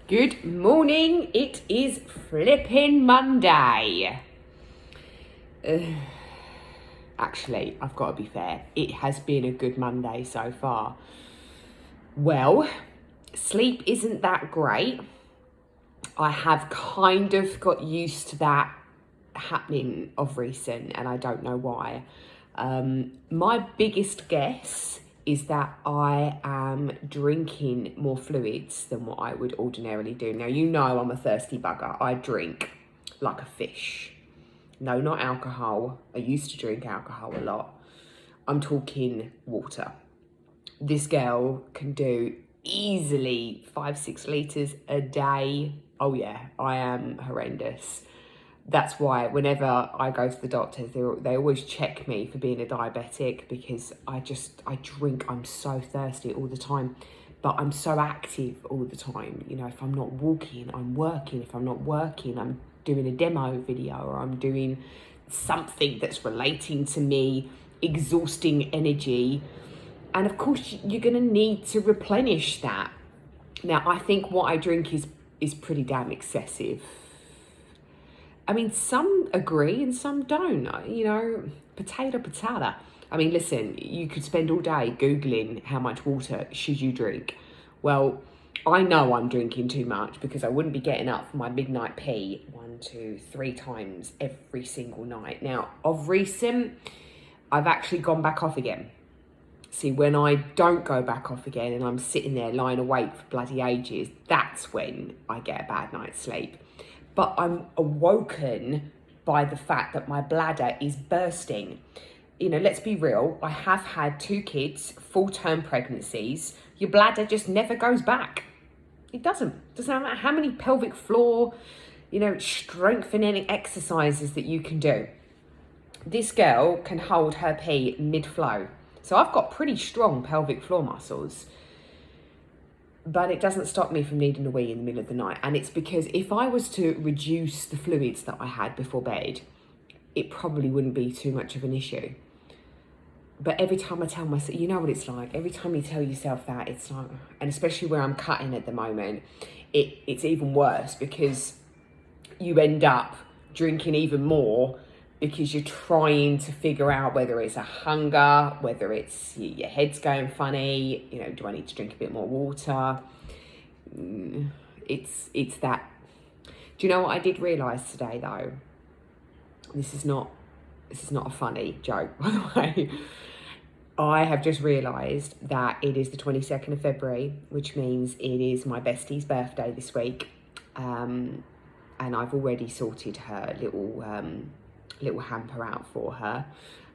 Good morning, it is flipping Monday. Actually, I've got to be fair, it has been a good Monday so far. Well, sleep isn't that great. I have kind of got used to that happening of recent, and I don't know why. My biggest guess is that I am drinking more fluids than what I would ordinarily do. Now, you know I'm a thirsty bugger. I drink like a fish. No, not alcohol. I used to drink alcohol a lot. I'm talking water. This girl can do easily 5-6 litres a day. Oh yeah, I am horrendous. That's why whenever I go to the doctors, they always check me for being a diabetic, because I drink. I'm so thirsty all the time, but I'm so active all the time. You know, if I'm not walking, I'm working. If I'm not working, I'm doing a demo video, or I'm doing something that's relating to me exhausting energy. And of course, you're going to need to replenish that. Now, I think what I drink is pretty damn excessive. I mean, some agree and some don't, you know, potato. I mean, listen, you could spend all day Googling how much water should you drink. Well, I know I'm drinking too much, because I wouldn't be getting up for my midnight pee 1, 2, 3 times every single night. Now, of recent, I've actually gone back off again. See, when I don't go back off again and I'm sitting there lying awake for bloody ages, that's when I get a bad night's sleep. But I'm awoken by the fact that my bladder is bursting. You know, let's be real. I have had 2 kids, full-term pregnancies. Your bladder just never goes back. It doesn't. Doesn't matter how many pelvic floor, you know, strengthening exercises that you can do. This girl can hold her pee mid-flow. So I've got pretty strong pelvic floor muscles. But it doesn't stop me from needing a wee in the middle of the night. And it's because if I was to reduce the fluids that I had before bed, it probably wouldn't be too much of an issue. But every time I tell myself, you know what it's like, every time you tell yourself that, it's like, and especially where I'm cutting at the moment, it's even worse, because you end up drinking even more, because you're trying to figure out whether it's a hunger, whether it's your head's going funny, you know, do I need to drink a bit more water? It's that. Do you know what I did realise today, though? This is not a funny joke, by the way. I have just realised that it is the 22nd of February, which means it is my bestie's birthday this week. And I've already sorted her little hamper out for her.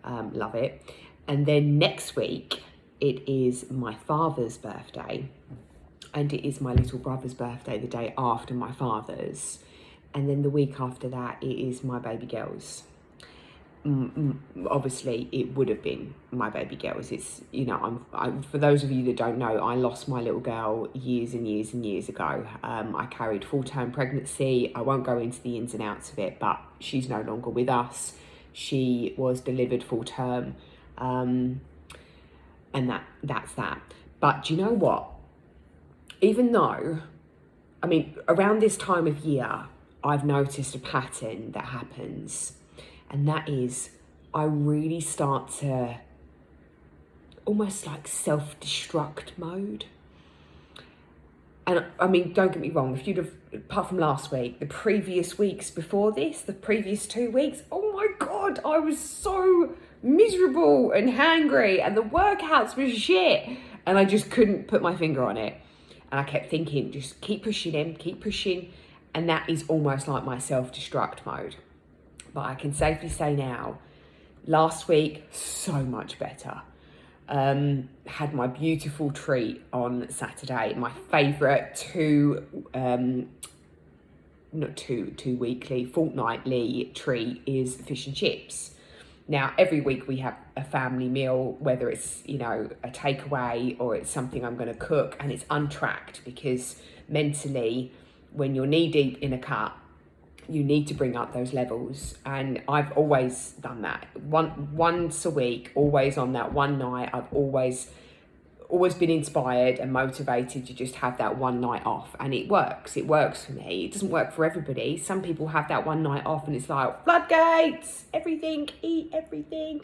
Love it. And then next week it is my father's birthday, and it is my little brother's birthday the day after my father's, and then the week after that it is my baby girl's. Obviously it would have been my baby girl's. It's, you know, I'm for those of you that don't know, I lost my little girl years and years ago. I carried full-term pregnancy. I won't go into the ins and outs of it, but she's no longer with us. She was delivered full-term, and that's that. But do you know what? Even though, I mean, around this time of year, I've noticed a pattern that happens. And that is, I really start to almost like self-destruct mode. And I mean, don't get me wrong, if you'd have, apart from last week, the previous weeks before this, the previous 2 weeks, oh my God, I was so miserable and hangry, and the workouts were shit. And I just couldn't put my finger on it. And I kept thinking, just keep pushing. And that is almost like my self-destruct mode. But I can safely say now, last week, so much better. Had my beautiful treat on Saturday. My favourite fortnightly treat is fish and chips. Now, every week we have a family meal, whether it's, you know, a takeaway or it's something I'm going to cook, and it's untracked, because mentally, when you're knee deep in a cut, you need to bring up those levels. And I've always done that. Once a week, always on that one night, I've always always been inspired and motivated to just have that one night off, and it works for me. It doesn't work for everybody. Some people have that one night off and it's like floodgates, everything, eat everything.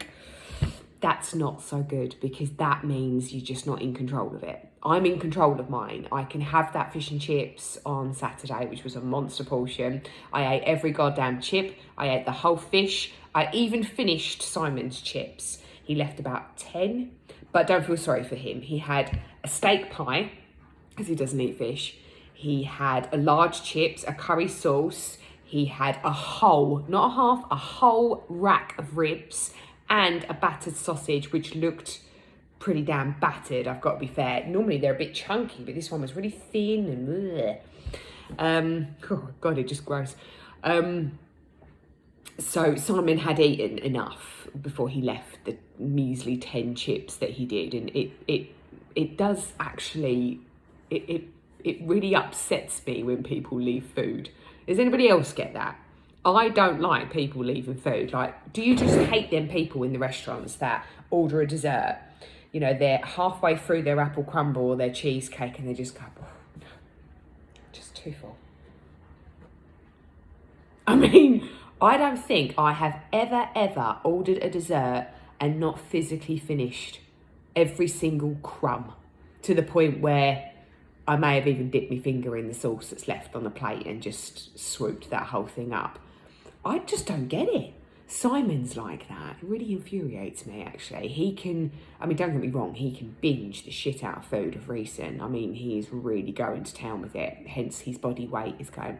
That's not so good, because that means you're just not in control of it. I'm in control of mine. I can have that fish and chips on Saturday, which was a monster portion. I ate every goddamn chip. I ate the whole fish. I even finished Simon's chips. He left about 10, but don't feel sorry for him. He had a steak pie, because he doesn't eat fish. He had a large chips, a curry sauce. He had a whole, not a half, a whole rack of ribs, and a battered sausage, which looked pretty damn battered, I've got to be fair. Normally they're a bit chunky, but this one was really thin and oh God, it just gross. So Simon had eaten enough before he left the measly 10 chips that he did, and it does actually, it really upsets me when people leave food. Does anybody else get that? I don't like people leaving food. Like, do you just hate them people in the restaurants that order a dessert? You know, they're halfway through their apple crumble or their cheesecake and they just go, oh, no, just too full. I mean, I don't think I have ever ordered a dessert and not physically finished every single crumb, to the point where I may have even dipped my finger in the sauce that's left on the plate and just swooped that whole thing up. I just don't get it. Simon's like that. It really infuriates me, actually. He can, I mean, don't get me wrong, he can binge the shit out of food of recent. I mean, he is really going to town with it. Hence, his body weight is going,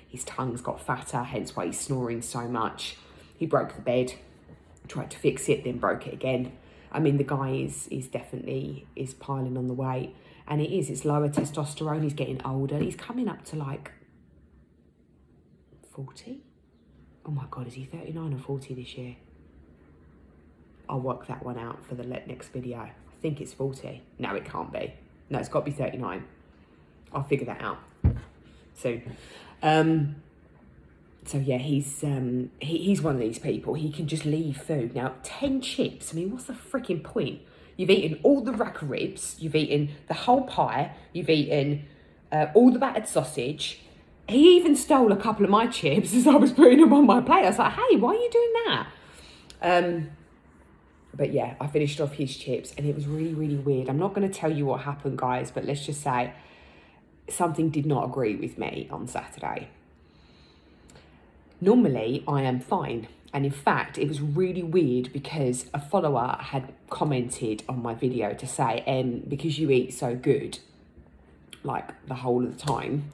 his tongue's got fatter, hence why he's snoring so much. He broke the bed, tried to fix it, then broke it again. I mean, the guy is definitely piling on the weight. And it's lower testosterone. He's getting older. He's coming up to like 40. Oh my God, is he 39 or 40 this year? I'll work that one out for the next video. I think it's 40. No, it can't be. No, it's got to be 39. I'll figure that out soon. So yeah, he's one of these people. He can just leave food. Now, 10 chips. I mean, what's the freaking point? You've eaten all the rack of ribs. You've eaten the whole pie. You've eaten all the battered sausage. He even stole a couple of my chips as I was putting them on my plate. I was like, hey, why are you doing that? But yeah, I finished off his chips and it was really, really weird. I'm not going to tell you what happened, guys, but let's just say something did not agree with me on Saturday. Normally, I am fine. And in fact, it was really weird because a follower had commented on my video to say, because you eat so good, like the whole of the time,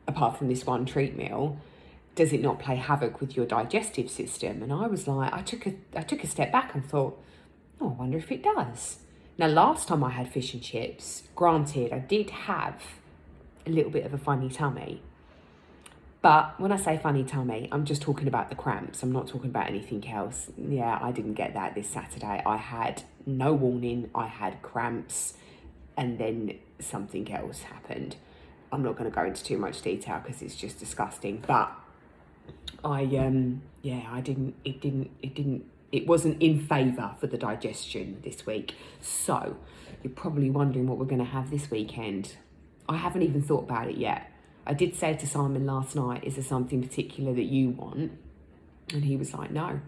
apart from this one treat meal, does it not play havoc with your digestive system? And I was like, I took a step back and thought, oh, I wonder if it does. Now, last time I had fish and chips, granted, I did have a little bit of a funny tummy. But when I say funny tummy, I'm just talking about the cramps. I'm not talking about anything else. Yeah, I didn't get that this Saturday. I had no warning. I had cramps and then something else happened. I'm not going to go into too much detail because it's just disgusting. But it wasn't in favour for the digestion this week. So you're probably wondering what we're going to have this weekend. I haven't even thought about it yet. I did say to Simon last night, is there something particular that you want? And he was like, no.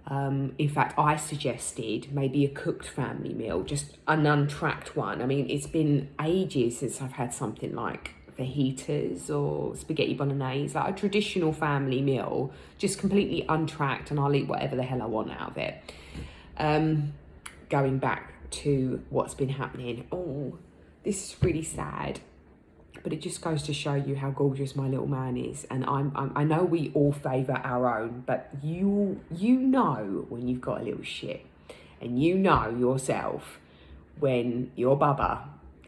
In fact, I suggested maybe a cooked family meal, just an untracked one. I mean, it's been ages since I've had something like fajitas or spaghetti bolognese, like a traditional family meal, just completely untracked, and I'll eat whatever the hell I want out of it. Going back to what's been happening. Oh, this is really sad. But it just goes to show you how gorgeous my little man is. And I know we all favour our own, but you know when you've got a little shit. And you know yourself when your bubba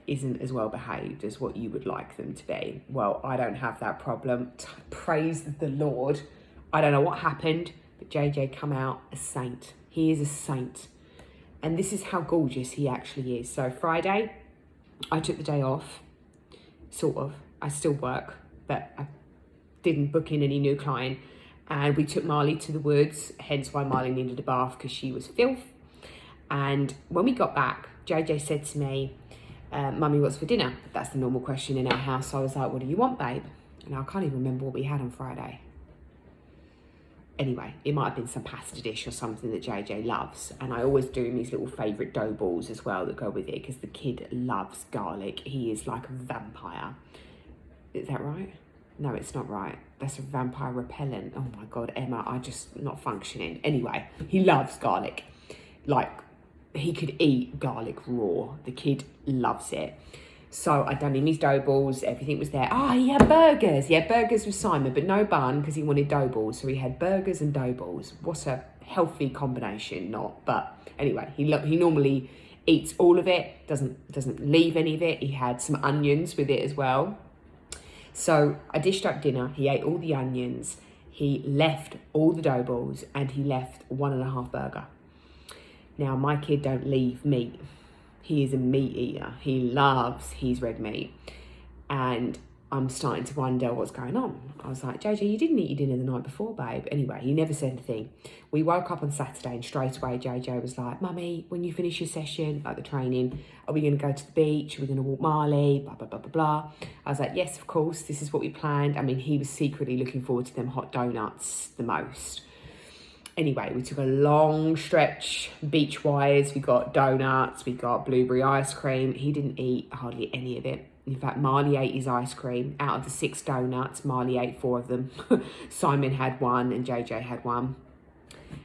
isn't as well behaved as what you would like them to be. Well, I don't have that problem. Praise the Lord. I don't know what happened, but JJ come out a saint. He is a saint. And this is how gorgeous he actually is. So Friday, I took the day off. Sort of. I still work, but I didn't book in any new client. And we took Marley to the woods, hence why Marley needed a bath, because she was filth. And when we got back JJ said to me, Mummy, what's for dinner? That's the normal question in our house. So I was like, what do you want, babe? And I can't even remember what we had on Friday. Anyway, it might have been some pasta dish or something that JJ loves. And I always do him his little favourite dough balls as well that go with it, because the kid loves garlic. He is like a vampire. Is that right? No, it's not right. That's a vampire repellent. Oh my God, Emma, I just not functioning. Anyway, he loves garlic. Like, he could eat garlic raw. The kid loves it. So I'd done him his dough balls, everything was there. He had burgers. He had burgers with Simon, but no bun because he wanted dough balls. So he had burgers and dough balls. What a healthy combination, not. But anyway, he normally eats all of it, doesn't leave any of it. He had some onions with it as well. So I dished up dinner. He ate all the onions. He left all the dough balls and he left 1.5 burger. Now, my kid don't leave meat. He is a meat eater. He loves his red meat. And I'm starting to wonder what's going on. I was like, JJ, you didn't eat your dinner the night before, babe. Anyway, he never said anything. We woke up on Saturday and straight away JJ was like, Mummy, when you finish your session, like the training, are we going to go to the beach? Are we going to walk Marley? Blah, blah, blah, blah, blah. I was like, yes, of course. This is what we planned. I mean, he was secretly looking forward to them hot donuts the most. Anyway, we took a long stretch beach-wise. We got donuts, we got blueberry ice cream. He didn't eat hardly any of it. In fact, Marley ate his ice cream. Out of the 6 donuts, Marley ate 4 of them. Simon had 1 and JJ had 1.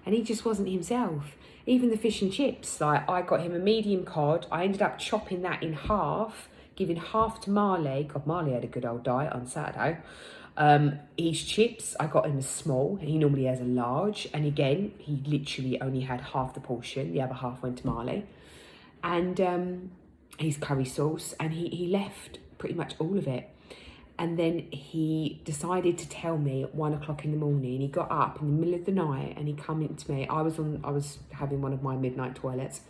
And he just wasn't himself. Even the fish and chips, like I got him a medium cod. I ended up chopping that in half, giving half to Marley. God, Marley had a good old diet on Saturday. His chips, I got him a small. He normally has a large. And again, he literally only had half the portion. The other half went to Marley. And his curry sauce. And he left pretty much all of it. And then he decided to tell me at 1 o'clock in the morning. He got up in the middle of the night and he come into me. I was having one of my midnight toilets.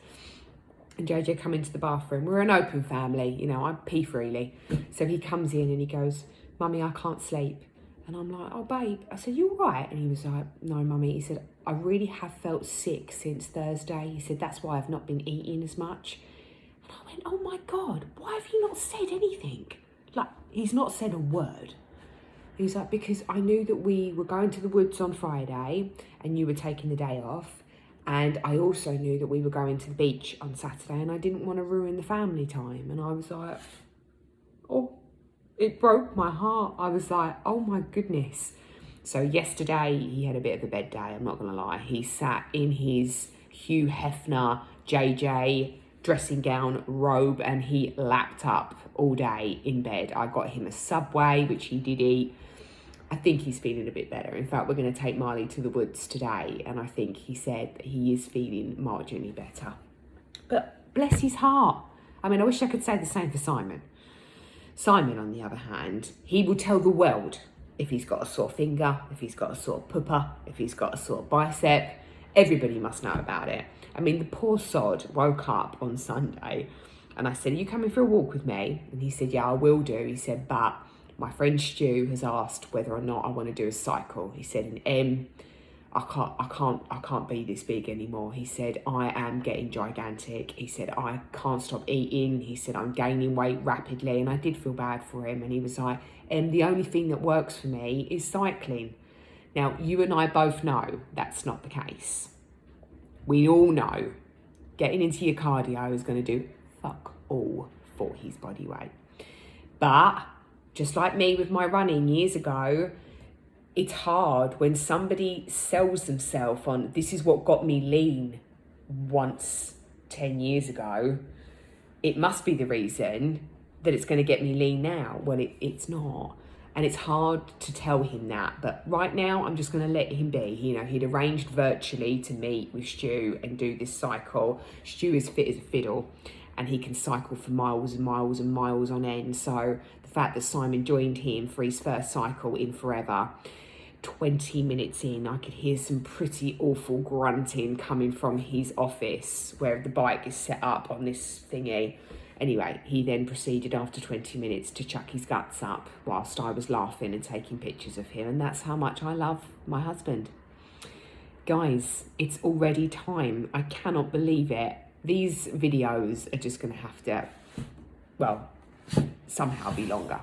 And JJ come into the bathroom. We're an open family, you know, I pee freely. So he comes in and he goes, Mummy, I can't sleep. And I'm like, oh, babe. I said, you all right? And he was like, no, Mummy. He said, I really have felt sick since Thursday. He said, that's why I've not been eating as much. And I went, oh, my God, why have you not said anything? Like, he's not said a word. He's like, because I knew that we were going to the woods on Friday and you were taking the day off. And I also knew that we were going to the beach on Saturday and I didn't want to ruin the family time. And I was like, oh. It broke my heart. I was like, oh my goodness. So yesterday he had a bit of a bed day, I'm not gonna lie. He sat in his Hugh Hefner JJ dressing gown robe and he lapped up all day in bed. I got him a Subway, which he did eat. I think he's feeling a bit better. In fact, we're gonna take Marley to the woods today and I think he said that he is feeling marginally better. But bless his heart. I mean, I wish I could say the same for Simon. Simon, on the other hand, he will tell the world if he's got a sore finger, if he's got a sore pooper, if he's got a sore bicep. Everybody must know about it. I mean, the poor sod woke up on Sunday and I said, are you coming for a walk with me? And he said, yeah, I will do. He said, but my friend Stu has asked whether or not I want to do a cycle. He said, and I can't be this big anymore. He said, I am getting gigantic. He said, I can't stop eating. He said, I'm gaining weight rapidly. And I did feel bad for him. And he was like, the only thing that works for me is cycling. Now, you and I both know that's not the case. We all know getting into your cardio is going to do fuck all for his body weight. But just like me with my running years ago, it's hard when somebody sells themselves on, this is what got me lean once 10 years ago. It must be the reason that it's going to get me lean now. Well, it's not. And it's hard to tell him that. But right now, I'm just going to let him be. You know, he'd arranged virtually to meet with Stu and do this cycle. Stu is fit as a fiddle and he can cycle for miles and miles and miles on end. So the fact that Simon joined him for his first cycle in forever, 20 minutes in, I could hear some pretty awful grunting coming from his office where the bike is set up on this thingy. Anyway, he then proceeded after 20 minutes to chuck his guts up whilst I was laughing and taking pictures of him. And that's how much I love my husband. Guys, it's already time. I cannot believe it. these videos are just going to have to, well, somehow be longer.